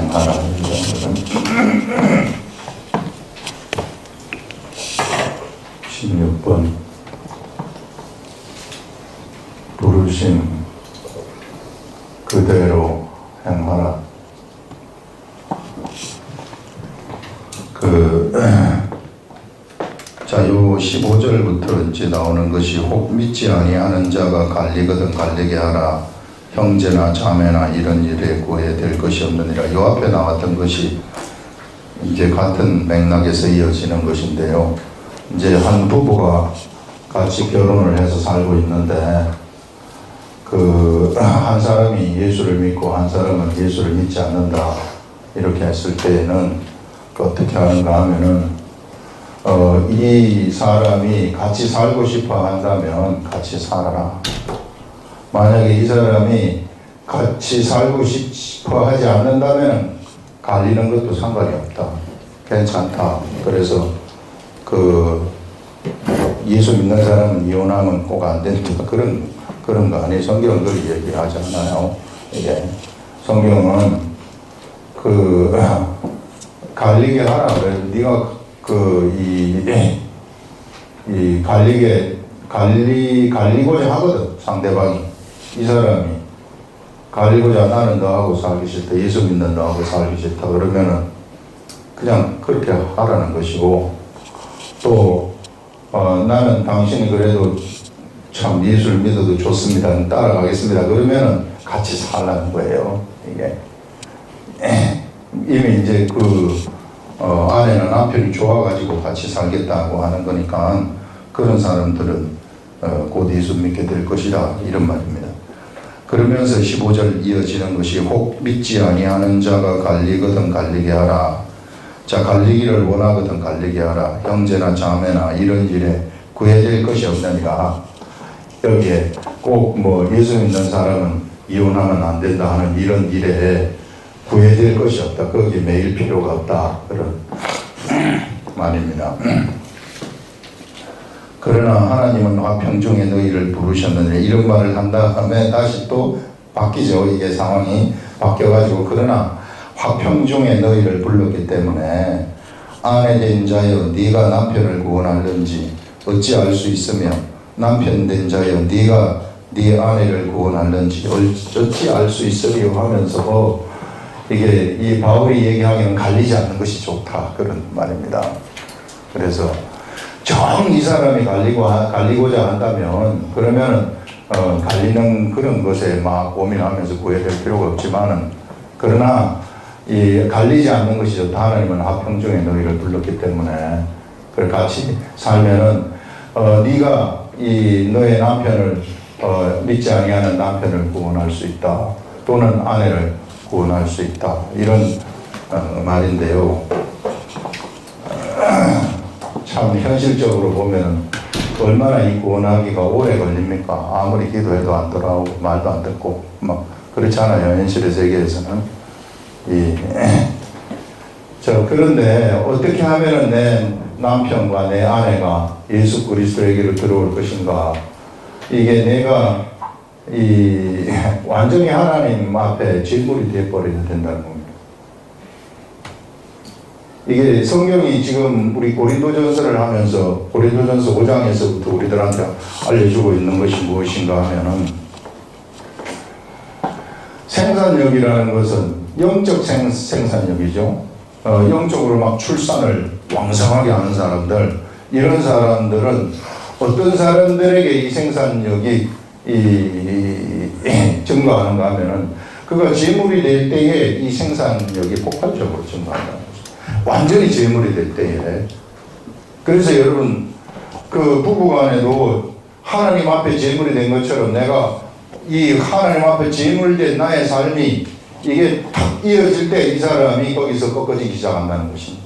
행하라. 16번 부르심 그대로 행하라. 자, 요 15절부터 이제 나오는 것이 혹 믿지 아니하는 자가 갈리거든 갈리게 하라. 형제나 자매나 이런 일에 구애될 것이 없느니라. 요 앞에 나왔던 것이 이제 같은 맥락에서 이어지는 것인데요. 이제 한 부부가 같이 결혼을 해서 살고 있는데 한 사람이 예수를 믿고 한 사람은 예수를 믿지 않는다. 이렇게 했을 때에는 어떻게 하는가 하면은 이 사람이 같이 살고 싶어 한다면 같이 살아라. 만약에 이 사람이 같이 살고 싶어 하지 않는다면 갈리는 것도 상관이 없다. 괜찮다. 그래서 예수 믿는 사람은 이혼하면 꼭 안 된다. 그런 거 아니에요. 성경은 그렇게 얘기하지 않아요. 이게 성경은 갈리게 하라. 그래서 네가 갈리고자 하거든. 상대방이. 이 사람이 갈리고자 나는 너하고 살기 싫다. 예수 믿는 너하고 살기 싫다. 그러면은 그냥 그렇게 하라는 것이고, 또 나는 당신이 그래도 참 예수를 믿어도 좋습니다. 따라가겠습니다. 그러면은 같이 살라는 거예요. 이게 이미 이제 아내는 남편이 좋아가지고 같이 살겠다고 하는 거니까 그런 사람들은 곧 예수 믿게 될 것이다. 이런 말입니다. 그러면서 15절 이어지는 것이 혹 믿지 아니하는 자가 갈리거든 갈리게 하라. 자, 갈리기를 원하거든 갈리게 하라. 형제나 자매나 이런 일에 구애될 것이 없느니라. 여기에 꼭 예수 믿는 사람은 이혼하면 안 된다 하는 이런 일에 구애될 것이 없다. 거기에 매일 필요가 없다. 그런 말입니다. 그러나 하나님은 화평 중에 너희를 부르셨느니 이런 말을 한 다음에 다시 또 바뀌죠. 이게 상황이 바뀌어가지고 그러나 화평 중에 너희를 불렀기 때문에 아내 된 자여 네가 남편을 구원하는지 어찌 알 수 있으며 남편 된 자여 네가 네 아내를 구원하는지 어찌 알 수 있으리요 하면서 이게 이 바울이 얘기하기는 갈리지 않는 것이 좋다. 그런 말입니다. 그래서 정 이 사람이 갈리고자 한다면 그러면은 갈리는 그런 것에 막 고민하면서 구애될 필요가 없지만은 그러나 이 갈리지 않는 것이 좋다. 하나님은 화평 중에 너희를 불렀기 때문에 그걸 같이 살면은 네가 이 너의 남편을 믿지 아니하는 남편을 구원할 수 있다. 또는 아내를 구원할 수 있다. 이런 말인데요. 참 현실적으로 보면 얼마나 이 구원하기가 오래 걸립니까? 아무리 기도해도 안 돌아오고 말도 안 듣고 막 그렇잖아요. 현실의 세계에서는. 그런데 어떻게 하면은 내 남편과 내 아내가 예수 그리스도에게로 들어올 것인가? 이게 내가 완전히 하나님 앞에 질물이 되어버려야 된다는 겁니다. 이게 성경이 지금 우리 고린도전서를 하면서 고린도전서 5장에서부터 우리들한테 알려주고 있는 것이 무엇인가 하면은 생산력이라는 것은 영적 생산력이죠. 영적으로 막 출산을 왕성하게 하는 사람들, 이런 사람들은 어떤 사람들에게 이 생산력이 증가하는가 하면은 그가 재물이 될 때에 이 생산력이 폭발적으로 증가한다는 거죠. 완전히 재물이 될 때에. 그래서 여러분 부부간에도 하나님 앞에 재물이 된 것처럼 내가 이 하나님 앞에 재물된 나의 삶이 이게 탁 이어질 때 이 사람이 거기서 꺾어지기 시작한다는 것입니다.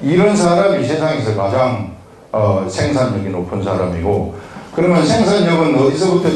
이런 사람이 세상에서 가장 생산력이 높은 사람이고, 그러면 생산력은 어디서부터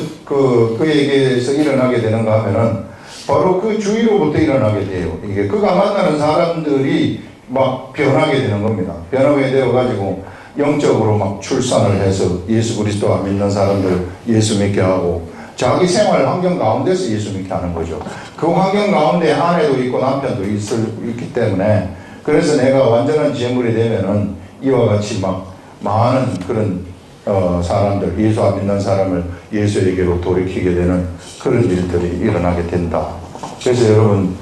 그에게서 일어나게 되는가 하면은 바로 그 주위로부터 일어나게 돼요. 이게 그가 만나는 사람들이 막 변하게 되는 겁니다. 변하게 되어가지고 영적으로 막 출산을 해서 예수 그리스도 안 믿는 사람들 예수 믿게 하고, 자기 생활 환경 가운데서 예수 믿게 하는 거죠. 그 환경 가운데 아내도 있고 남편도 있기 때문에 그래서 내가 완전한 재물이 되면은 이와 같이 막 많은 그런 사람들, 예수 안 믿는 사람을 예수에게로 돌이키게 되는 그런 일들이 일어나게 된다. 그래서 여러분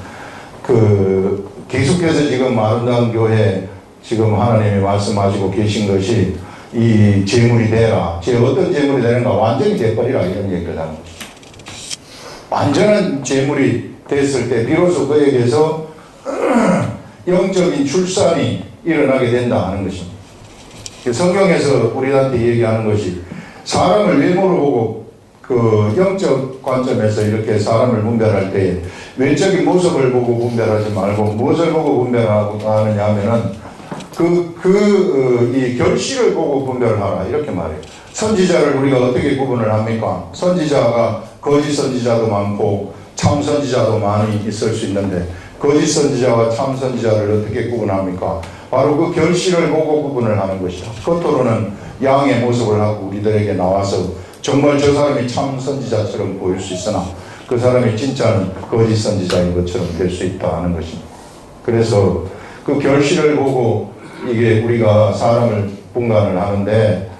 계속해서 지금 아름다운 교회 지금 하나님이 말씀하시고 계신 것이 이 재물이 되라. 어떤 재물이 되는가? 완전히 돼버리라. 이런 얘기를 하는 거죠. 완전한 재물이 됐을 때 비로소 그에게서 영적인 출산이 일어나게 된다 하는 것입니다. 성경에서 우리한테 얘기하는 것이 사람을 외모를 보고 그 영적 관점에서 이렇게 사람을 분별할 때 외적인 모습을 보고 분별하지 말고 무엇을 보고 분별하느냐 하면은 이 결실을 보고 분별하라 이렇게 말해요. 선지자를 우리가 어떻게 구분을 합니까? 선지자가 거짓 선지자도 많고 참 선지자도 많이 있을 수 있는데 거짓 선지자와 참 선지자를 어떻게 구분합니까? 바로 그 결실을 보고 구분을 하는 것이죠. 겉으로는 양의 모습을 하고 우리들에게 나와서 정말 저 사람이 참 선지자처럼 보일 수 있으나 그 사람이 진짜는 거짓 선지자인 것처럼 될 수 있다 하는 것입니다. 그래서 그 결실을 보고 이게 우리가 사람을 분간을 하는데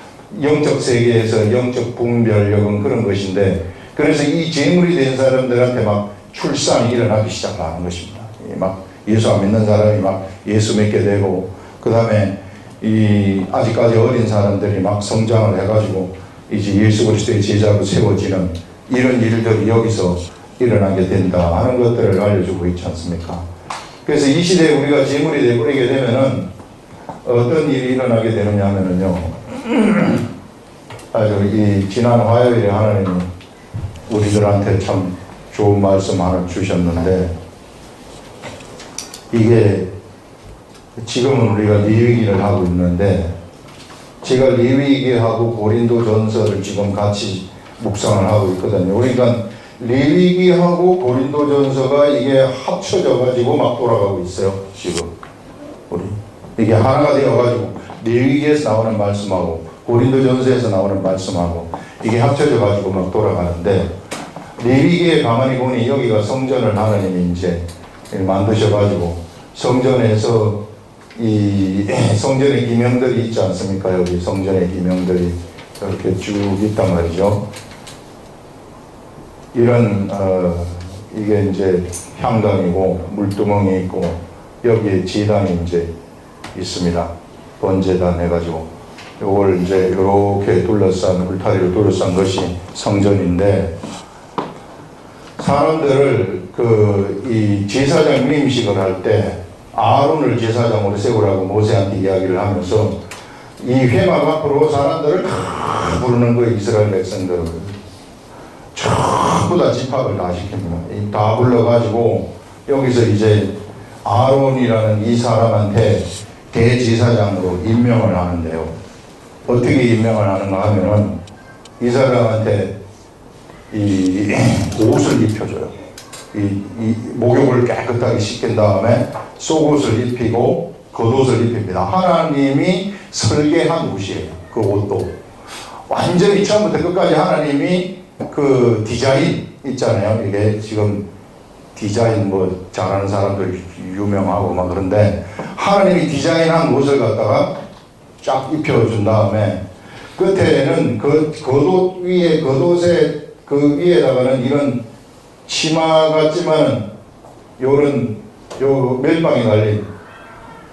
영적 세계에서 영적 분별력은 그런 것인데 그래서 이 재물이 된 사람들한테 막 출산이 일어나기 시작하는 것입니다. 막 예수 안 믿는 사람이 막 예수 믿게 되고 그 다음에 이 아직까지 어린 사람들이 막 성장을 해가지고 이제 예수 그리스도의 제자로 세워지는 이런 일들이 여기서 일어나게 된다 하는 것들을 알려주고 있지 않습니까? 그래서 이 시대에 우리가 재물이 되버리게 되면은 어떤 일이 일어나게 되느냐 하면은요 아주 이 지난 화요일에 하나님이 우리들한테 참 좋은 말씀 하나 주셨는데 이게 지금은 우리가 레위기를 하고 있는데 제가 레위기하고 고린도전서를 지금 같이 묵상을 하고 있거든요. 그러니까 레위기하고 고린도전서가 이게 합쳐져 가지고 막 돌아가고 있어요. 지금 우리 이게 하나가 되어 가지고 레위기에서 나오는 말씀하고 고린도전서에서 나오는 말씀하고 이게 합쳐져 가지고 막 돌아가는데 레위기에 가만히 보니 여기가 성전을 하나님이 이제 만드셔가지고 성전에서 이 성전의 기명들이 있지 않습니까? 여기 성전의 기명들이 이렇게 쭉 있단 말이죠. 이런 이게 이제 향단이고 물두멍이 있고 여기에 제단이 이제 있습니다. 번제단 해가지고 요걸 이제 이렇게 둘러싼 울타리로 둘러싼 것이 성전인데 사람들을 이 제사장 위임식을 할 때 아론을 제사장으로 세우라고 모세한테 이야기를 하면서 이 회막 앞으로 사람들을 다 부르는 거예요. 이스라엘 백성들을 전부 다 집합을 다 시킵니다. 다 불러가지고 여기서 이제 아론이라는 이 사람한테 대제사장으로 임명을 하는데요. 어떻게 임명을 하는가 하면은 이 사람한테 이 옷을 입혀줘요. 이 목욕을 깨끗하게 씻긴 다음에 속옷을 입히고 겉옷을 입힙니다. 하나님이 설계한 옷이에요. 그 옷도 완전히 처음부터 끝까지 하나님이 그 디자인 있잖아요. 이게 지금 디자인 뭐 잘하는 사람들 유명하고 막 그런데 하나님이 디자인한 옷을 갖다가 쫙 입혀준 다음에 끝에는 그 겉옷 위에 겉옷에 그 위에다가는 이런 치마 같지만은 요런 요 멜빵이 달린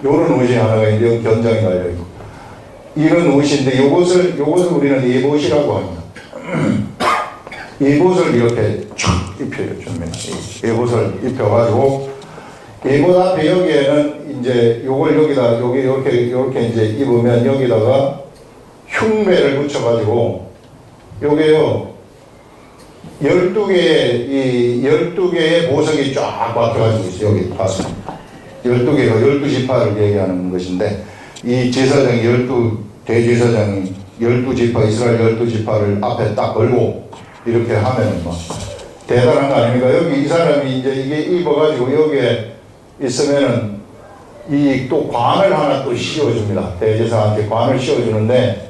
요런 옷이 하나가 있는데 견장이 달려 있고 이런 옷인데 요것을 우리는 예봇이라고 합니다. 예봇을 이렇게 촥 입혀줍니다. 예봇을 입혀가지고 예봇 앞에 여기에는 이제 요걸 여기다 여기 이렇게 이제 입으면 여기다가 흉배를 붙여가지고 요게요 12개의 보석이 쫙 박혀가지고 있어요. 여기 봐서 12개가 12지파를 얘기하는 것인데 이 제사장이 대제사장이 12지파 이스라엘 12지파를 앞에 딱 걸고 이렇게 하면 뭐 대단한 거 아닙니까? 여기 이 사람이 이제 이게 입어가지고 여기에 있으면은 이 또 관을 하나 또 씌워줍니다. 대제사한테 관을 씌워주는데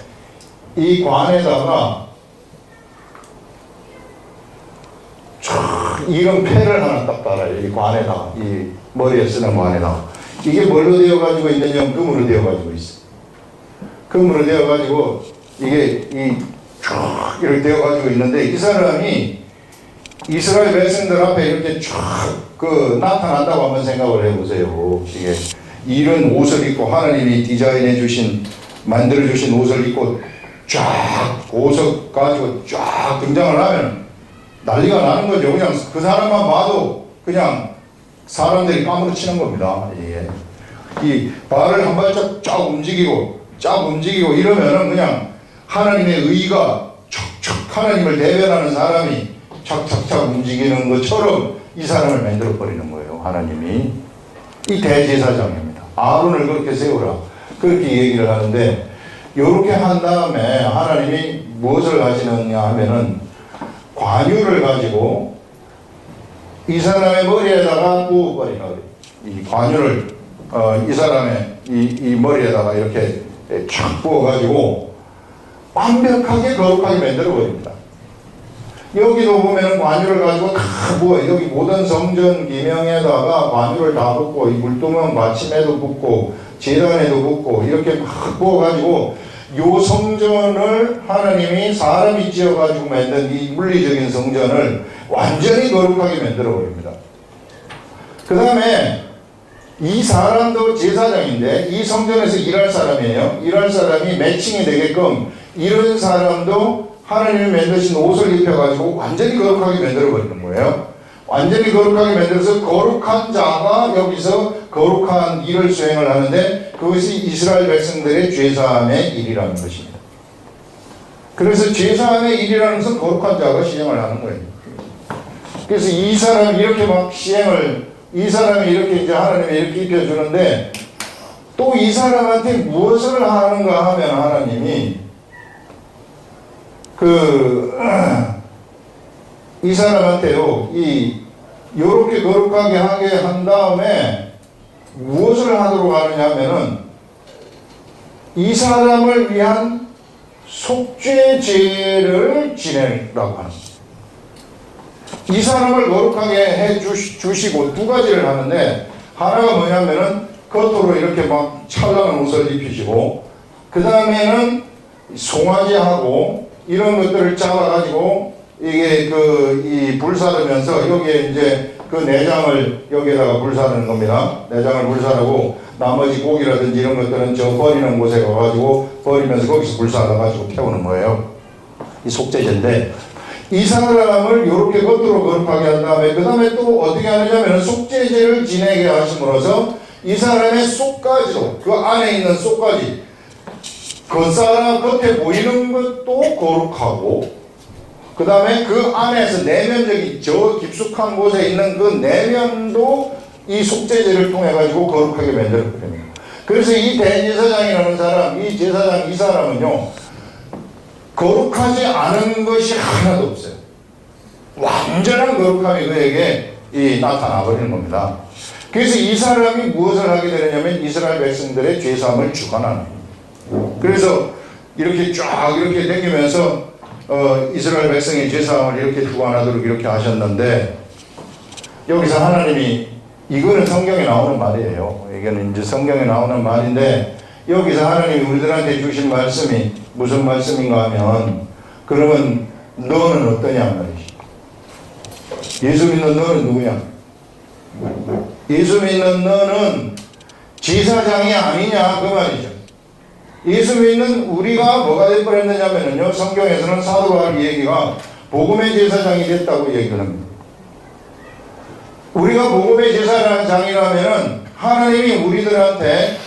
이 관에다가 이런 패를 하나 딱 달아요. 이 관에다가, 이 머리에 쓰는 관에다가. 이게 뭘로 되어가지고 있느냐? 금으로 되어가지고 있어. 금으로 되어가지고 이게 이렇게 되어가지고 있는데, 이 사람이 이스라엘 백성들 앞에 이렇게 나타난다고 한번 생각을 해보세요. 이게 이런 옷을 입고 하나님이 디자인해 주신, 만들어 주신 옷을 입고 옷을 가지고 등장을 하면 난리가 나는 거죠. 그냥 그 사람만 봐도 그냥 사람들이 까무러치는 겁니다. 예. 이 발을 한 발짝 움직이고 이러면은 그냥 하나님의 의가 척척 하나님을 대변하는 사람이 착착착 움직이는 것처럼 이 사람을 만들어 버리는 거예요. 하나님이. 이 대제사장입니다. 아론을 그렇게 세우라, 그렇게 얘기를 하는데, 이렇게 한 다음에 하나님이 무엇을 하시느냐 하면은 관유를 가지고 이 사람의 머리에다가 부어버리는 거예요. 이 관유를 이 사람의 이 머리에다가 이렇게 촥 부어가지고 완벽하게 거룩하게 만들어 버립니다. 여기도 보면 관유를 가지고 다 부어요. 여기 모든 성전 기명에다가 관유를 다 붓고, 이 물두멍 받침에도 붓고, 제단에도 붓고, 이렇게 막 부어가지고 요 성전을 하나님이 사람이 지어가지고 만든 이 물리적인 성전을 완전히 거룩하게 만들어 버립니다. 그 다음에 이 사람도 제사장인데 이 성전에서 일할 사람이에요. 일할 사람이 매칭이 되게끔 이런 사람도 하나님이 만드신 옷을 입혀가지고 완전히 거룩하게 만들어 버리는 거예요. 완전히 거룩하게 만들어서 거룩한 자가 여기서 거룩한 일을 수행을 하는데, 그것이 이스라엘 백성들의 죄사함의 일이라는 것입니다. 그래서 죄사함의 일이라는 것은 거룩한 자가 시행을 하는 거예요. 그래서 이 사람이 이렇게 막 이 사람이 이렇게 이제 하나님이 이렇게 입혀주는데, 또 이 사람한테 무엇을 하는가 하면 하나님이 이 사람한테요, 요렇게 거룩하게 하게 한 다음에 무엇을 하도록 하느냐 하면은 이 사람을 위한 속죄제를 지내라고 하는 거예요. 이 사람을 거룩하게 해 주시고 두 가지를 하는데, 하나가 뭐냐면은 겉으로 이렇게 막 찬란한 옷을 입히시고, 그 다음에는 송아지하고 이런 것들을 잡아가지고 이게 이 불사르면서 여기에 이제 그 내장을 여기에다가 불사르는 겁니다. 내장을 불사르고 나머지 고기라든지 이런 것들은 저 버리는 곳에 가가지고 버리면서 거기서 불사르가지고 태우는 거예요. 이 속죄제인데, 이 사람을 이렇게 겉으로 거룩하게 한 다음에 그 다음에 또 어떻게 하느냐면 속죄제를 지내게 하심으로써 이 사람의 속까지도, 그 안에 있는 속까지, 겉사람 겉에 보이는 것도 거룩하고, 그 다음에 그 안에서 내면적인 저 깊숙한 곳에 있는 그 내면도 이 속죄제를 통해 가지고 거룩하게 만들어버립니다. 그래서 이 대제사장이라는 사람, 이 제사장 이 사람은요, 거룩하지 않은 것이 하나도 없어요. 완전한 거룩함이 그에게 나타나 버리는 겁니다. 그래서 이 사람이 무엇을 하게 되느냐면 이스라엘 백성들의 죄사함을 주관하는 거예요. 그래서 이렇게 쫙 이렇게 다니면서 이스라엘 백성의 죄사함을 이렇게 주관하도록 이렇게 하셨는데, 여기서 하나님이, 이거는 성경에 나오는 말이에요. 이거는 이제 성경에 나오는 말인데, 여기서 하나님이 우리들한테 주신 말씀이 무슨 말씀인가 하면, 그러면 너는 어떠냐 말이지. 예수 믿는 너는 누구냐? 예수 믿는 너는 제사장이 아니냐 그 말이죠. 예수 믿는 우리가 뭐가 되어버렸느냐면요, 성경에서는 사도 바울 얘기가 복음의 제사장이 됐다고 얘기를 합니다. 우리가 복음의 제사장이라면은 하나님이 우리들한테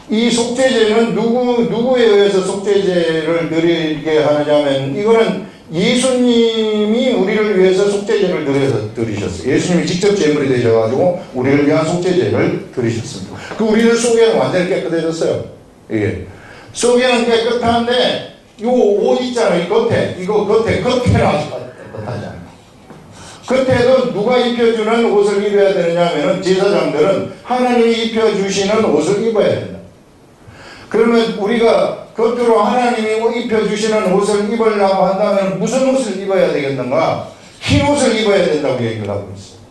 이 속죄제는 누구에 의해서 속죄제를 드리게 하느냐면, 이거는 예수님이 우리를 위해서 속죄제를 드리셨어요. 예수님이 직접 제물이 되셔가지고 우리를 위한 속죄제를 드리셨습니다. 그 우리들 속에는 완전히 깨끗해졌어요. 이게 속에는 깨끗한데 이 옷 있잖아요. 이 겉에는 아직 깨끗하지 않아요. 겉에도 누가 입혀주는 옷을 입어야 되느냐 하면 제사장들은 하나님이 입혀주시는 옷을 입어야 된다. 그러면 우리가 겉으로 하나님이 입혀주시는 옷을 입으려고 한다면 무슨 옷을 입어야 되겠는가? 흰옷을 입어야 된다고 얘기를 하고 있어요.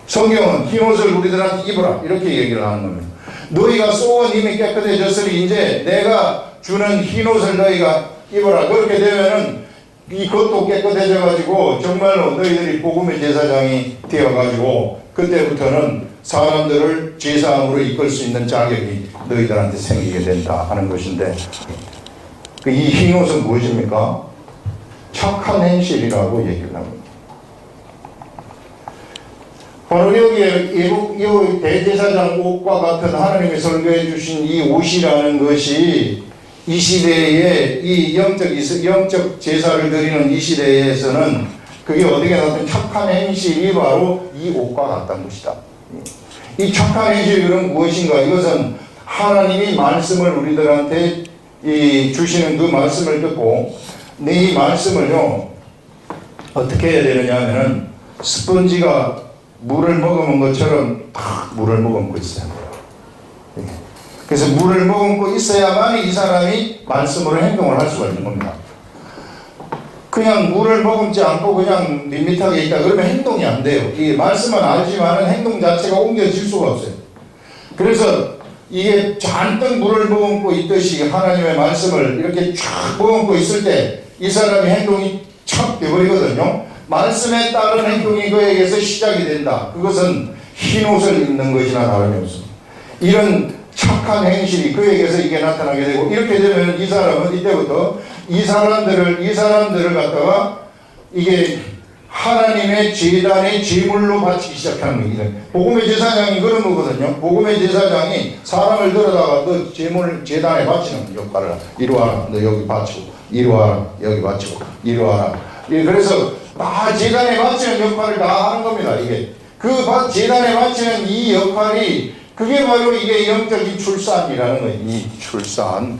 성경은 흰옷을 우리들한테 입어라 이렇게 얘기를 하는 겁니다. 너희가 쏘은 이미 깨끗해졌으니 이제 내가 주는 흰옷을 너희가 입어라. 그렇게 되면은 이것도 깨끗해져 가지고 정말로 너희들이 복음의 제사장이 되어 가지고 그때부터는 사람들을 제사장으로 이끌 수 있는 자격이 너희들한테 생기게 된다 하는 것인데, 이 흰옷은 무엇입니까? 착한 행실이라고 얘기를 합니다. 바로 여기에 이 대제사장 옷과 같은 하나님이 설계해 주신 이 옷이라는 것이 이 시대에 이 영적 제사를 드리는 이 시대에서는 그게 어디에 나타난 착한 행실이 바로 이 옷과 같다는 것이다. 이 착한 행실은 무엇인가? 이것은 하나님이 말씀을 우리들한테 주시는 그 말씀을 듣고 이 말씀을요 어떻게 해야 되느냐 하면은 스펀지가 물을 머금은 것처럼 딱 물을 머금고 있어야 돼요. 그래서 물을 머금고 있어야만 이 사람이 말씀으로 행동을 할 수가 있는 겁니다. 그냥 물을 머금지 않고 그냥 밋밋하게 있다 그러면 행동이 안 돼요. 이 말씀은 알지만 행동 자체가 옮겨질 수가 없어요. 그래서 이게 잔뜩 물을 머금고 있듯이 하나님의 말씀을 이렇게 쫙 머금고 있을 때 이 사람의 행동이 착 되어버리거든요. 말씀에 따른 행동이 그에게서 시작이 된다. 그것은 흰옷을 입는 것이나 다름이 없습니다. 이런 착한 행실이 그에게서 이게 나타나게 되고, 이렇게 되면 이 사람은 이때부터 이 사람들을 갖다가 이게 하나님의 제단의 제물로 바치기 시작하는 겁니다. 복음의 제사장이 그런 거거든요. 복음의 제사장이 사람을 들어다가 너 제단에 바치는 역할을 이루어라. 너 여기 바치고 이루어라. 여기 바치고 이루어라. 그래서 다 제단에 바치는 역할을 다 하는 겁니다. 이게 그 제단에 바치는 이 역할이 그게 바로 이게 영적인 출산이라는 거예요. 이 출산.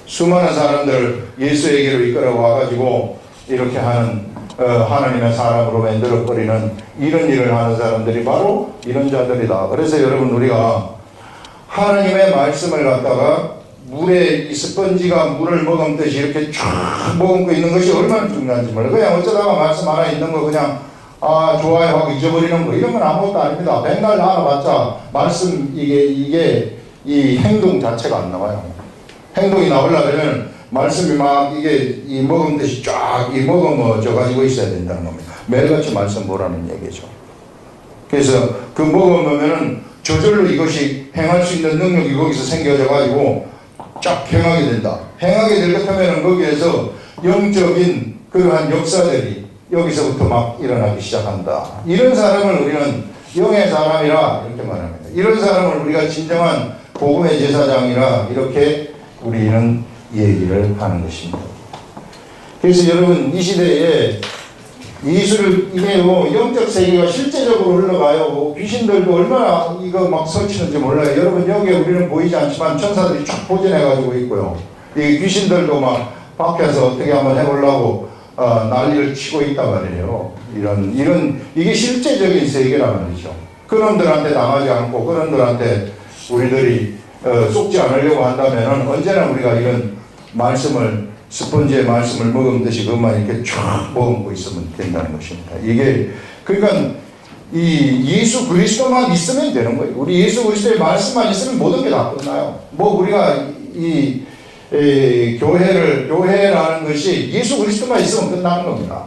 수많은 사람들을 예수에게로 이끌어 와가지고 이렇게 하는 하나님의 사람으로 만들어버리는 이런 일을 하는 사람들이 바로 이런 자들이다. 그래서 여러분 우리가 하나님의 말씀을 갖다가 물에 이 스펀지가 물을 머금듯이 이렇게 쫙 머금고 있는 것이 얼마나 중요한지 몰라요. 그냥 어쩌다가 말씀 하나 있는 거 그냥 좋아요 하고 잊어버리는 거 이런 건 아무것도 아닙니다. 맨날 알아봤자 말씀 이게 이 행동 자체가 안 나와요. 행동이 나오려면 말씀이 막 이게 이 먹음듯이 쫙 이 먹어져 가지고 있어야 된다는 겁니다. 매일같이 말씀 보라는 얘기죠. 그래서 그 먹으면은 저절로 이것이 행할 수 있는 능력이 거기서 생겨져 가지고 쫙 행하게 된다. 행하게 될 것 하면은 거기에서 영적인 그러한 역사들이 여기서부터 막 일어나기 시작한다. 이런 사람을 우리는 영의 사람이라 이렇게 말합니다. 이런 사람을 우리가 진정한 복음의 제사장이라 이렇게 우리는 얘기를 하는 것입니다. 그래서 여러분 이 시대에 예수를 이게요 영적 세계가 실제적으로 흘러가요. 귀신들도 얼마나 이거 막 설치는지 몰라요. 여러분 여기에 우리는 보이지 않지만 천사들이 쫙 포진해 가지고 있고요. 이 귀신들도 막 밖에서 어떻게 한번 해보려고 난리를 치고 있단 말이에요. 이런 이게 실제적인 세계란 말이죠. 그놈들한테 당하지 않고 그놈들한테 우리들이 속지 않으려고 한다면 언제나 우리가 이런 말씀을 스펀지의 말씀을 먹음듯이 그것만 이렇게 쫙 머금고 있으면 된다는 것입니다. 이게 그러니까 이 예수 그리스도만 있으면 되는 거예요. 우리 예수 그리스도의 말씀만 있으면 모든 게 다 끝나요. 뭐 우리가 이 교회라는 것이 예수 그리스도만 있으면 끝나는 겁니다.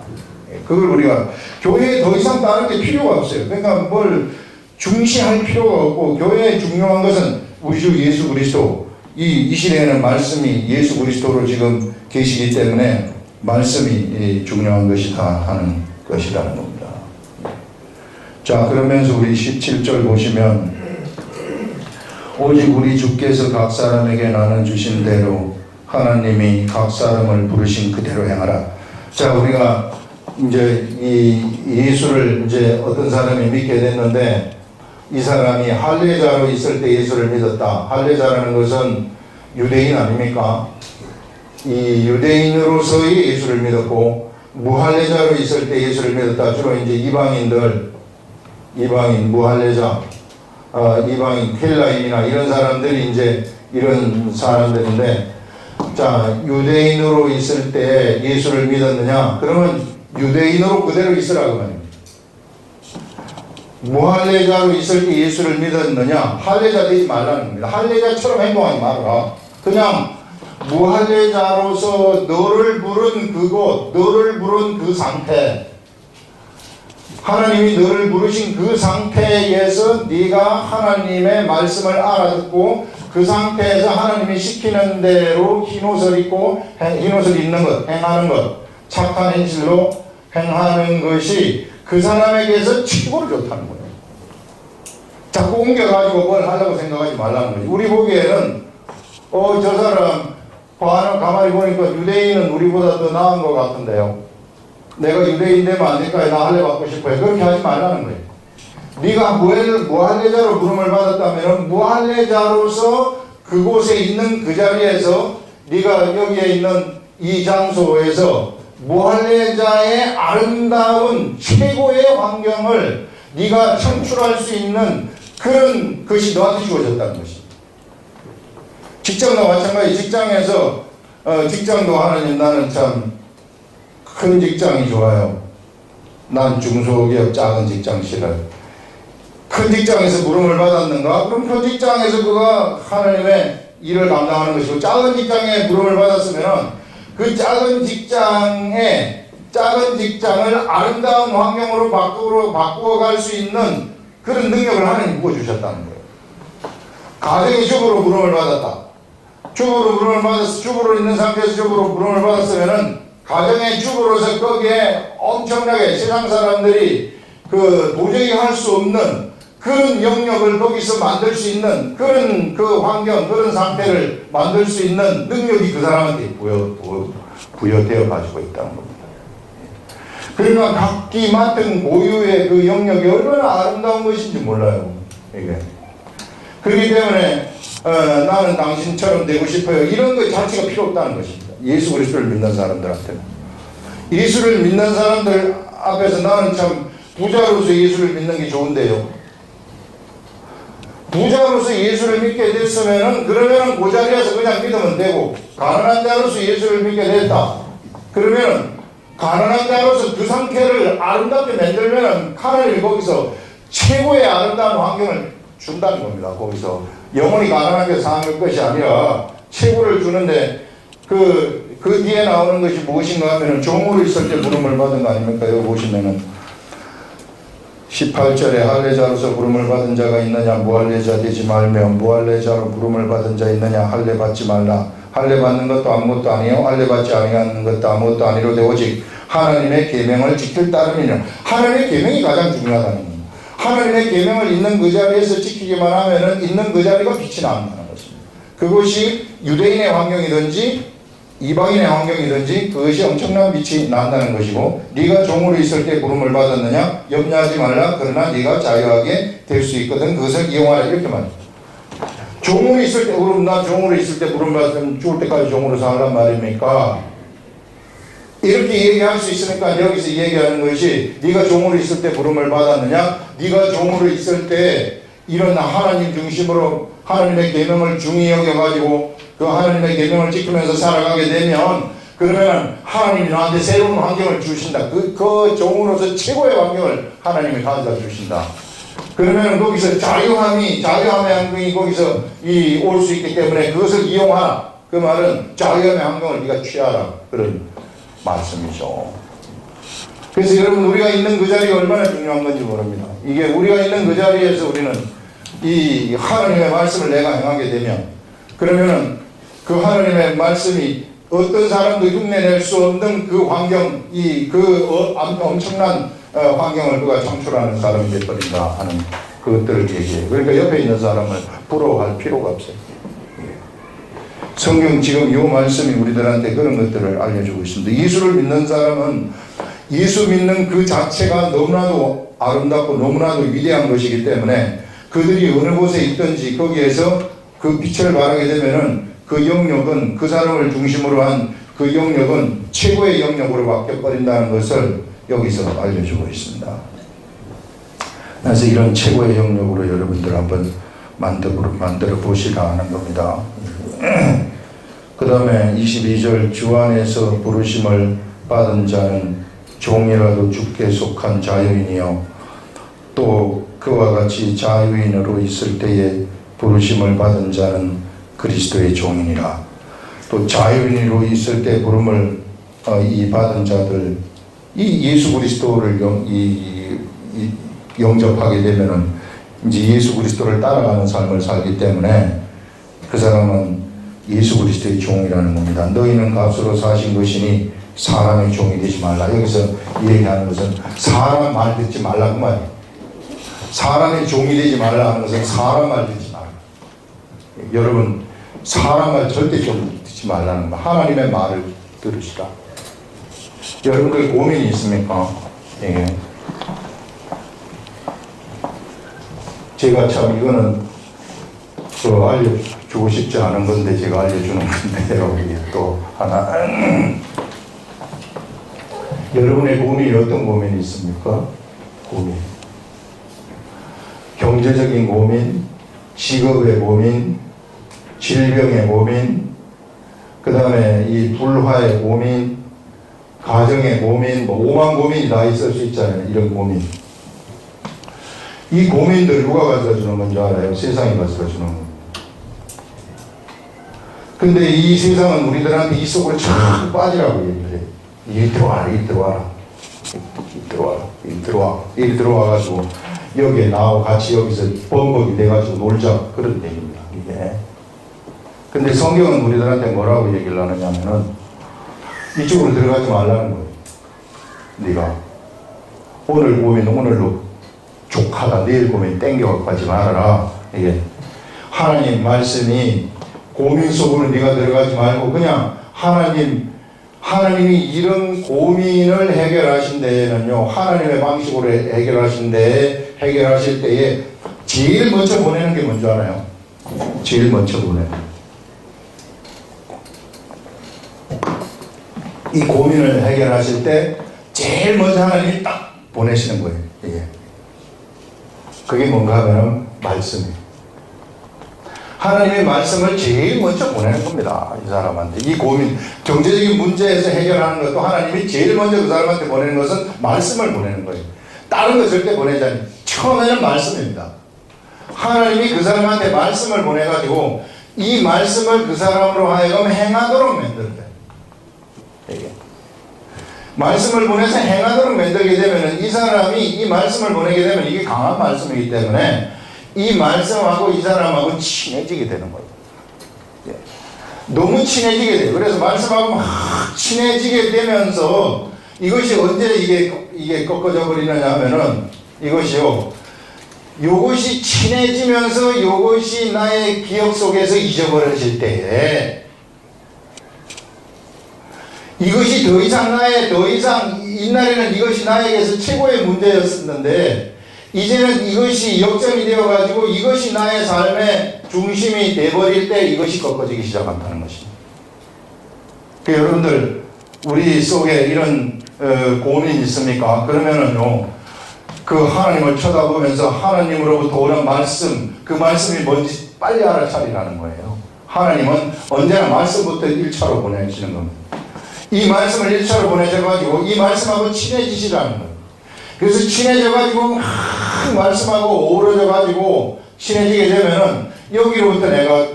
그걸 우리가 교회에 더 이상 다른 게 필요가 없어요. 그러니까 뭘 중시할 필요가 없고 교회에 중요한 것은 우리 주 예수 그리스도. 이 시대에는 말씀이 예수 그리스도로 지금 계시기 때문에 말씀이 중요한 것이다 하는 것이라는 겁니다. 자, 그러면서 우리 17절 보시면 오직 우리 주께서 각 사람에게 나눠 주신 대로 하나님이 각 사람을 부르신 그대로 행하라. 자, 우리가 이제 이 예수를 이제 어떤 사람이 믿게 됐는데 이 사람이 할례자로 있을 때 예수를 믿었다. 할례자라는 것은 유대인 아닙니까? 이 유대인으로서의 예수를 믿었고 무할례자로 있을 때 예수를 믿었다. 주로 이제 이방인 무할례자, 이방인 헬라인이나 이런 사람들이 이제 이런 사람들인데, 자 유대인으로 있을 때 예수를 믿었느냐? 그러면 유대인으로 그대로 있으라고 말입니다. 무할례자로 있을 때 예수를 믿었느냐? 할례자 되지 말라는 겁니다. 할례자처럼 행동하지 말아라. 그냥 무할례자로서 너를 부른 그곳, 너를 부른 그 상태, 하나님이 너를 부르신 그 상태에서 네가 하나님의 말씀을 알아듣고 그 상태에서 하나님이 시키는 대로 흰옷을 입고 흰옷을 입는 것, 행하는 것, 착한 행실로 행하는 것이 그 사람에게서 최고로 좋다는 거예요. 자꾸 옮겨가지고 뭘 하려고 생각하지 말라는 거지. 우리 보기에는 저 사람 가만히 보니까 유대인은 우리보다 더 나은 것 같은데요. 내가 유대인 되면 안 될까요? 나 할례 받고 싶어요. 그렇게 하지 말라는 거예요. 네가 무할례자로 부름을 받았다면 무할례자로서 그곳에 있는 그 자리에서 네가 여기에 있는 이 장소에서 무할례자의 아름다운 최고의 환경을 네가 창출할 수 있는 그런 것이 너한테 주어졌다는 것입니다. 직장도 마찬가지. 직장에서 직장도 하나님 나는 참 큰 직장이 좋아요. 난 중소기업 작은 직장 싫어요. 큰 직장에서 부름을 받았는가? 그럼 큰 직장에서 그가 하나님의 일을 감당하는 것이고, 작은 직장에 부름을 받았으면 그 작은 직장을 아름다운 환경으로 바꾸어갈 수 있는 그런 능력을 하나님 부어주셨다는 거예요. 가정의 주부로 부름을 받았다. 주부로 부름을 받았어. 주부로 있는 상태에서 주부로 부름을 받았으면은 가정의 주부로서 거기에 엄청나게 세상 사람들이 도저히 할 수 없는 그런 영역을 거기서 만들 수 있는 그런 그 환경, 그런 상태를 만들 수 있는 능력이 그 사람한테 부여되어 가지고 있다는 겁니다. 그러니까 각기 맡은 고유의 그 영역이 얼마나 아름다운 것인지 몰라요. 이게. 그렇기 때문에 나는 당신처럼 되고 싶어요. 이런 것 자체가 필요 없다는 것입니다. 예수 그리스도를 믿는 사람들한테는. 예수를 믿는 사람들 앞에서 나는 참 부자로서 예수를 믿는 게 좋은데요. 부자로서 예수를 믿게 됐으면은 그러면은 그 자리에서 그냥 믿으면 되고, 가난한 자로서 예수를 믿게 됐다. 그러면은 가난한 자로서 그 상태를 아름답게 만들면은 하나님이 거기서 최고의 아름다운 환경을 준다는 겁니다. 거기서 영원히 가난하게 사는 것이 아니라 최고를 주는데 그 뒤에 나오는 것이 무엇인가 하면은 종으로 있을 때 부름을 받은 거 아닙니까? 여기 보시면은 18절에 할례자로서 부름을 받은 자가 있느냐? 무할례자 되지 말며, 무할례자로 부름을 받은 자 있느냐? 할례 받지 말라. 할례 받는 것도 아무것도 아니요, 할례 받지 아니하는 것도 아무것도 아니로되 오직 하나님의 계명을 지킬 따름이니라. 하나님의 계명이 가장 중요하다는 겁니다. 하나님의 계명을 있는 그 자리에서 지키기만 하면은 있는 그 자리가 빛이 난다는 것입니다. 그것이 유대인의 환경이든지 이방인의 환경이든지 그것이 엄청난 빛이 난다는 것이고, 네가 종으로 있을 때 부름을 받았느냐? 염려하지 말라. 그러나 네가 자유하게 될 수 있거든 그것을 이용하라. 이렇게 말합니다. 종으로 있을 때, 그럼 나 종으로 있을 때 부름 받으면 죽을 때까지 종으로 살란 말입니까? 이렇게 얘기할 수 있으니까 여기서 얘기하는 것이, 네가 종으로 있을 때 부름을 받았느냐? 네가 종으로 있을 때 이런 하나님 중심으로 하나님의 계명을 중히 여겨가지고 그 하나님의 계명을 지키면서 살아가게 되면, 그러면 하나님이 너한테 새로운 환경을 주신다. 그 종으로서 최고의 환경을 하나님이 가져다 주신다. 그러면 거기서 자유함의 환경이 거기서 올 수 있기 때문에 그것을 이용하라. 그 말은 자유함의 환경을 네가 취하라. 그런 말씀이죠. 그래서 여러분, 우리가 있는 그 자리가 얼마나 중요한 건지 모릅니다. 이게 우리가 있는 그 자리에서 우리는 이 하나님의 말씀을 내가 행하게 되면, 그러면은 그 하나님의 말씀이 어떤 사람도 흉내낼 수 없는 그 환경, 엄청난 환경을 그가 창출하는 사람이 되어버린다 하는 그것들을 얘기해요. 그러니까 옆에 있는 사람을 부러워할 필요가 없어요. 성경 지금 이 말씀이 우리들한테 그런 것들을 알려주고 있습니다. 예수를 믿는 사람은 예수 믿는 그 자체가 너무나도 아름답고 너무나도 위대한 것이기 때문에 그들이 어느 곳에 있든지 거기에서 그 빛을 발하게 되면은 그 영역은, 그 사람을 중심으로 한 그 영역은 최고의 영역으로 바뀌어버린다는 것을 여기서 알려주고 있습니다. 그래서 이런 최고의 영역으로 여러분들 한번 만들어 보시라 하는 겁니다. 그 다음에 22절, 주 안에서 부르심을 받은 자는 종이라도 주께 속한 자유인이요 또 그와 같이 자유인으로 있을 때에 부르심을 받은 자는 그리스도의 종이니라. 또 자유인으로 있을 때 부름을 이 받은 자들, 이 예수 그리스도를 영접하게 되면은 이제 예수 그리스도를 따라가는 삶을 살기 때문에 그 사람은 예수 그리스도의 종이라는 겁니다. 너희는 값으로 사신 것이니 사람의 종이 되지 말라. 여기서 얘기하는 것은 사람 말 듣지 말라 그 말이에요. 사람의 종이 되지 말라 하는 것은 사람 말 듣지 말라. 여러분 사람 말 절대 듣지 말라는 말. 하나님의 말을 들으시라. 여러분들 고민이 있습니까? 예. 제가 참 이거는 알려주고 싶지 않은 건데 제가 알려주는 건데요. 이게 또 하나 여러분의 고민이 어떤 고민이 있습니까? 고민. 경제적인 고민, 직업의 고민, 질병의 고민, 그 다음에 이 불화의 고민, 가정의 고민, 오만 고민이 다 있을 수 있잖아요. 이런 고민. 이 고민들 누가 가져다 주는 건지 알아요? 세상이 가져다 주는 겁니다. 근데 이 세상은 우리들한테 이 속으로 쫙 빠지라고 얘기를 해요. 이리 들어와라, 이리 들어와라. 이리 들어와라, 이리 들어와. 이리 들어와가지고 여기에 나하고 같이 여기서 범벅이 돼가지고 놀자. 그런 얘기입니다. 이게. 근데 성경은 우리들한테 뭐라고 얘기를 하느냐면은 이쪽으로 들어가지 말라는 거예요. 네가 오늘 고민 오늘로 족하다 내일 고민 땡겨갖고 하지 말아라. 이게 하나님 말씀이 고민 속으로 네가 들어가지 말고 그냥 하나님이 이런 고민을 해결하신 데에는요 하나님의 방식으로 해결하실 때에 제일 먼저 보내는 게 뭔지 알아요? 제일 먼저 보내는 이 고민을 해결하실 때 제일 먼저 하나님이 딱 보내시는 거예요. 이게. 그게 뭔가 하면 말씀이에요. 하나님의 말씀을 제일 먼저 보내는 겁니다. 이 사람한테. 이 고민, 경제적인 문제에서 해결하는 것도 하나님이 제일 먼저 그 사람한테 보내는 것은 말씀을 보내는 거예요. 다른 거 절대 보내지 않아요. 처음에는 말씀입니다. 하나님이 그 사람한테 말씀을 보내가지고 이 말씀을 그 사람으로 하여금 행하도록 만들어요. 말씀을 보내서 행하도록 만들게 되면 이 사람이 이 말씀을 보내게 되면 이게 강한 말씀이기 때문에 이 말씀하고 이 사람하고 친해지게 되는 거예요. 너무 친해지게 돼요. 그래서 말씀하고 막 친해지게 되면서 이것이 언제 이게 꺾어져 버리느냐 하면은 이것이요. 요것이 친해지면서 요것이 나의 기억 속에서 잊어버려질 때에 이것이 더 이상 옛날에는 이것이 나에게서 최고의 문제였었는데 이제는 이것이 역전이 되어가지고 이것이 나의 삶의 중심이 돼버릴 때 이것이 꺾어지기 시작한다는 것입니다. 여러분들 우리 속에 이런 고민이 있습니까? 그러면은요 그 하나님을 쳐다보면서 하나님으로부터 오는 말씀, 그 말씀이 뭔지 빨리 알아차리라는 거예요. 하나님은 언제나 말씀부터 1차로 보내시는 겁니다. 이 말씀을 1차로 보내셔가지고 이 말씀하고 친해지시라는 거예요. 그래서 친해져가지고 말씀하고 어우러져가지고 친해지게 되면은 여기로부터 내가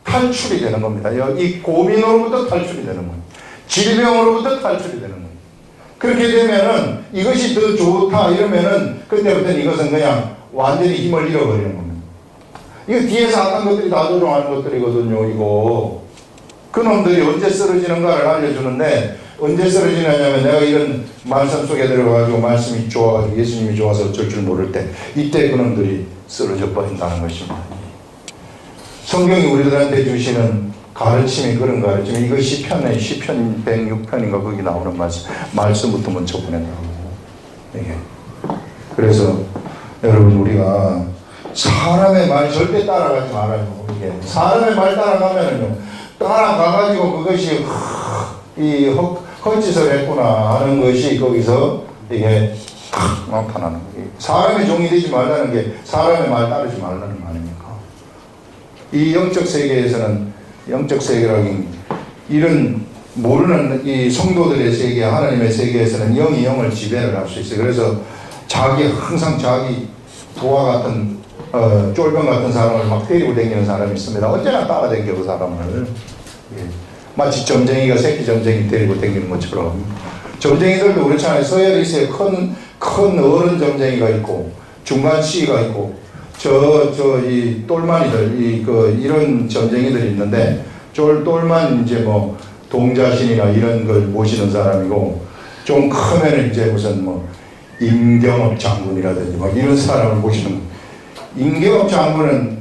탈출이 되는 겁니다. 이 고민으로부터 탈출이 되는 거예요. 질병으로부터 탈출이 되는 거예요. 그렇게 되면은 이것이 더 좋다 이러면은 그때부터는 이것은 그냥 완전히 힘을 잃어버리는 겁니다. 이거 뒤에서 악한 것들이 다 조종하는 것들이거든요. 이거 그놈들이 언제 쓰러지는가를 알려주는데 언제 쓰러지느냐면 내가 이런 말씀 속에 들어가지고 말씀이 좋아가지고 예수님이 좋아서 어쩔 줄 모를 때 이때 그놈들이 쓰러져 버린다는 것입니다. 성경이 우리들한테 주시는 가르침이 그런 가르침이 이거 시편 106편인가 거기 나오는 말씀부터 먼저 보낸다고. 이게. 그래서 여러분 우리가 사람의 말 절대 따라가지 말아요. 이게. 사람의 말 따라가면은요 따라가가지고 그것이 이 헛짓을 했구나 하는 것이 거기서 이게 나타나는 거예요. 사람의 종이 되지 말라는 게 사람의 말 따르지 말라는 거 아닙니까? 이 영적 세계에서는 영적 세계라는 이런 모르는 이 성도들의 세계, 하나님의 세계에서는 영이 영을 지배를 할 수 있어요. 그래서 항상 자기 부하 같은 쫄병 같은 사람을 막 데리고 다니는 사람이 있습니다. 언제나 따라다니고 그 사람을. 예. 마치 점쟁이가 새끼 점쟁이 데리고 다니는 것처럼. 점쟁이들도 그렇잖아요. 서열이 있어요. 큰 어른 점쟁이가 있고, 중간 시가 있고, 이 똘마니들, 이런 점쟁이들이 있는데, 똘만 이제 뭐, 동자신이나 이런 걸 모시는 사람이고, 좀 크면은 이제 무슨 뭐, 임경업 장군이라든지 막 이런 사람을 모시는. 임경업 장군은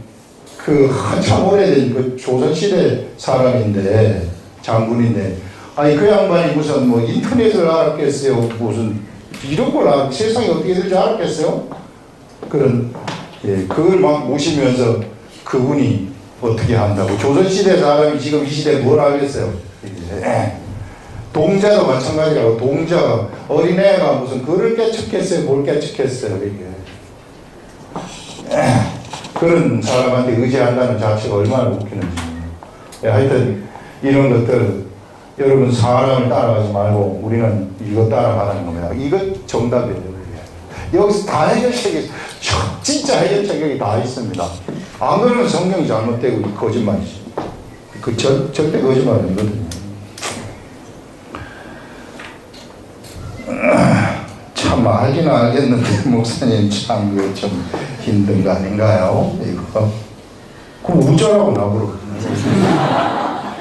한참 오래된 조선시대 사람인데, 장군인데, 아니 그 양반이 무슨 뭐 인터넷을 알았겠어요? 무슨 이런 걸 세상이 어떻게 될지 알았겠어요? 그걸 막 모시면서 그분이 어떻게 한다고. 조선시대 사람이 지금 이 시대에 뭘 알겠어요? 동자도 마찬가지라고. 동자가 어린애가 무슨 글을 깨쳤겠어요? 뭘 깨쳤겠어요? 이게. 그런 사람한테 의지한다는 자체가 얼마나 웃기는지. 하여튼 이런 것들 여러분 사람을 따라가지 말고 우리는 이거 따라가라는 겁니다. 이거 정답이에요. 여기서 다 해결책이 진짜 해결책이 다 있습니다. 안 그러면 성경이 잘못되고 거짓말이지. 절대 거짓말 아니거든요. 참 알기는 알겠는데 목사님 참 좀 힘든 거 아닌가요? 이거 그럼 우절하고 나보러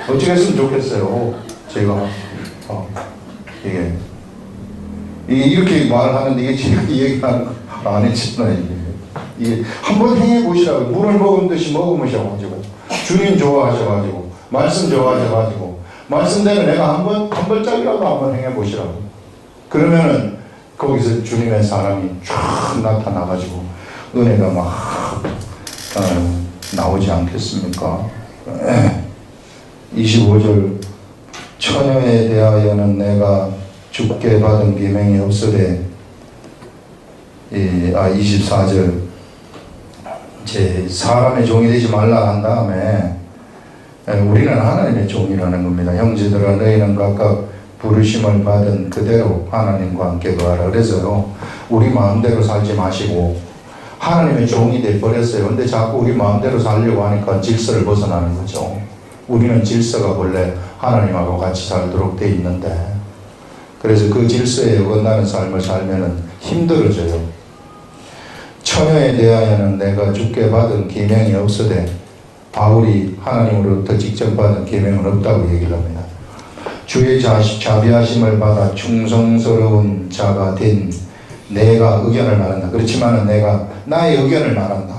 어떻게 했으면 좋겠어요. 제가 이게 이렇게 말하는데 이게 제가 얘기하는 거 안 했잖아요. 이게 한번 행해 보시라고. 물을 먹은 듯이 먹으셔가지고 주님 좋아하셔가지고 말씀 좋아하셔가지고 말씀대로 내가 한 발짝이라도 한번 행해 보시라고. 그러면은 거기서 주님의 사랑이 쫙 나타나가지고 은혜가 막 나오지 않겠습니까? 25절 처녀에 대하여는 내가 주께 받은 계명이 없으되 24절 이제 사람의 종이 되지 말라 한 다음에 우리는 하나님의 종이라는 겁니다. 형제들아 너희는 각각 부르심을 받은 그대로 하나님과 함께 거하라. 그래서요 우리 마음대로 살지 마시고 하나님의 종이 되어버렸어요. 근데 자꾸 우리 마음대로 살려고 하니까 질서를 벗어나는 거죠. 우리는 질서가 원래 하나님하고 같이 살도록 돼 있는데, 그래서 그 질서에 어긋나는 삶을 살면은 힘들어져요. 처녀에 대하여는 내가 주께 받은 계명이 없으되, 바울이 하나님으로부터 직접 받은 계명은 없다고 얘기를 합니다. 주의 자비하심을 받아 충성스러운 자가 된 내가 의견을 말한다. 그렇지만은 내가 나의 의견을 말한다.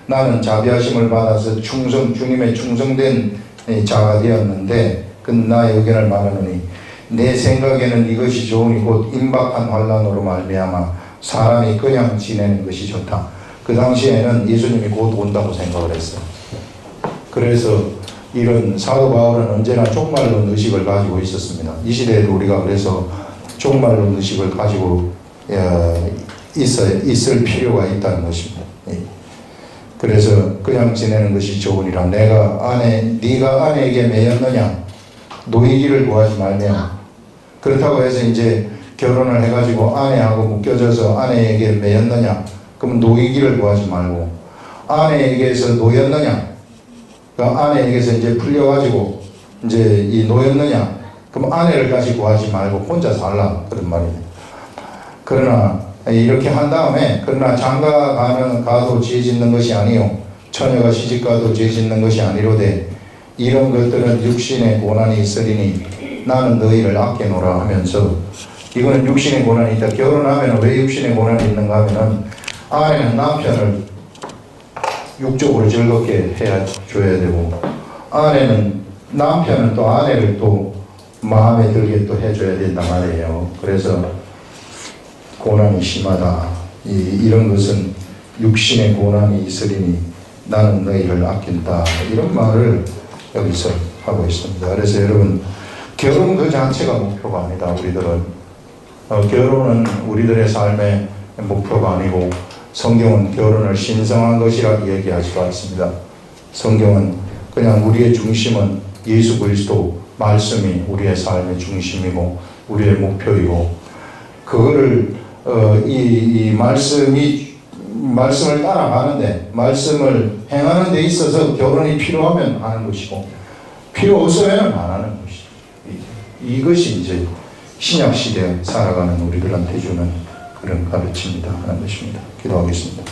나는 자비하심을 받아서 주님의 충성된 자가 되었는데 그 나의 의견을 말하노니 내 생각에는 이것이 좋으니 곧 임박한 환난으로 말미암아 사람이 그냥 지내는 것이 좋다. 그 당시에는 예수님이 곧 온다고 생각을 했어요. 그래서 이런 사도 바울은 언제나 종말론 의식을 가지고 있었습니다. 이 시대에도 우리가 그래서 종말론 의식을 가지고 있을 필요가 있다는 것입니다. 그래서 그냥 지내는 것이 좋으니라. 네가 아내에게 매였느냐? 노이기를 구하지 말며. 그렇다고 해서 이제 결혼을 해가지고 아내하고 묶여져서 아내에게 매였느냐? 그럼 노이기를 구하지 말고, 아내에게서 노였느냐? 그 아내에게서 이제 풀려가지고 이제 이 노였느냐? 그럼 아내를 다시 구하지 말고 혼자 살라. 그런 말입니다. 그러나 이렇게 한 다음에 그러나 장가 가도 죄 짓는 것이 아니요 처녀가 시집가도 죄 짓는 것이 아니로되 이런 것들은 육신의 고난이 있으리니 나는 너희를 아껴노라 하면서, 이거는 육신의 고난이 있다. 결혼하면 왜 육신의 고난이 있는가 하면은 아내는 남편을 육적으로 즐겁게 해줘야 되고, 남편은 또 아내를 또 마음에 들게 또 해줘야 된단 말이에요. 그래서 고난이 심하다. 이런 것은 육신의 고난이 있으리니 나는 너희를 아낀다. 이런 말을 여기서 하고 있습니다. 그래서 여러분, 결혼 그 자체가 목표가 아니다. 우리들은 결혼은 우리들의 삶의 목표가 아니고, 성경은 결혼을 신성한 것이라 얘기하지도 않습니다. 성경은 그냥 우리의 중심은 예수 그리스도만 말씀이 우리의 삶의 중심이고 우리의 목표이고 그거를 이 말씀을 따라가는데 말씀을 행하는 데 있어서 결혼이 필요하면 하는 것이고 필요 없으면 안 하는 것이죠. 이것이 이제 신약 시대에 살아가는 우리들한테 주는 그런 가르침이다 하는 것입니다. 기도하겠습니다.